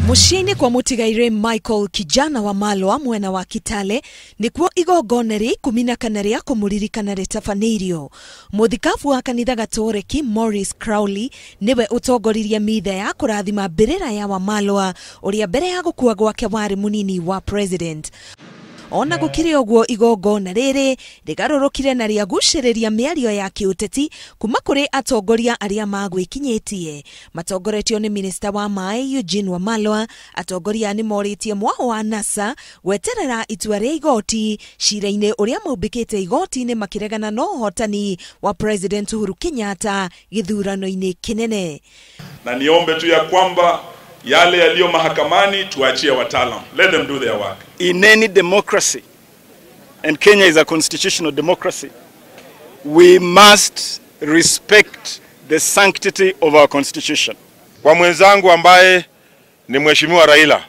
Mushini kwa Mutigairi Michael Kijana Wamalwa mwena wa Kitale nikuo igogoneri kumina kanaria kumuririkana ritafanirio. Muthikafu wa kanitha gatoreki Morris Crowley niwe utongoririe mithe ya kurathima mbirira ya Wamalwa uria mbere ya gukua gwake wari munini wa president. Ona gukire ogwo igogona riri rigarurukire na riaguciriria miario ya kiuteti kuma kuri atongoria aria magwikinyitie. Matongoretio ni minister wa mai Eugene Wamalwa. Atongoria ni moritie mwaho wa NASA gweterera itua ria igoti cira-ini uria maubikite igoti-ini makiregana no hotani wa president Uhuru Kenyatta githurano-ini kinene. Na niombe tu ya kwamba yale yaliyo mahakamani tuachie wataalamu. Let them do their work. In any democracy, and Kenya is a constitutional democracy, we must respect the sanctity of our constitution. Kwa mwenzangu ambaye ni mheshimiwa Raila,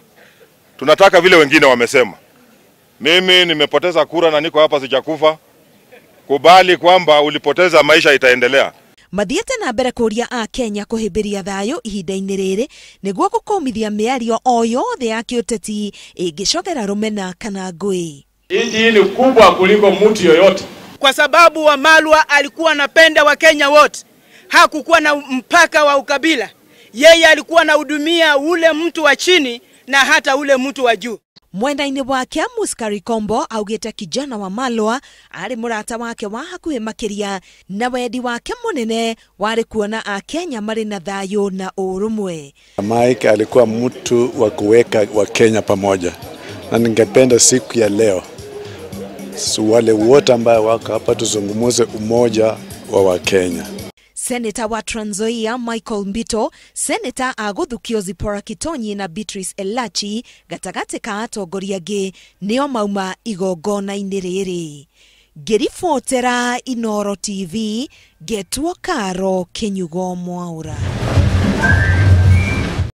tunataka vile wengine wamesema. Mimi nimepoteza kura na niko hapa sijakufa. Kubali kwamba ulipoteza, maisha itaendelea. Mathiete na mbere kuria a Kenya kuhimbiria thayu ihinda-ini riri niguo gukumithia miario o yothe ya kiuteti ingicogera rumena kana ngui. Nchi ni kubwa kuliko mtu yoyote, kwa sababu Wamalwa alikuwa anapenda wa Kenya wote. Hakukuwa na mpaka wa ukabila. Yeye alikuwa anahudumia ule mtu wa chini na hata ule mtu wa juu. Mwenda-ini wake Muskari Kombo augite Kijana Wamalwa ari murata wake wa hakuhi makiria na wendi wake munene wari kuona a Kenya mari na thayu na urumwe. Mike alikuwa mtu wa kuweka wa Kenya pamoja, na ningependa siku ya leo wale wote ambao wako hapa tuzungumuze umoja wa Kenya. Senator wa Trans Nzoia Michael Mbito, Senator aguthukio Zipora Kitonyi na Beatrice Elachi gatagate ka atongoria ge nio mauma igogona-ini riri. Ngiribotera Inooro TV, giatuika Kinyugo Mwaura.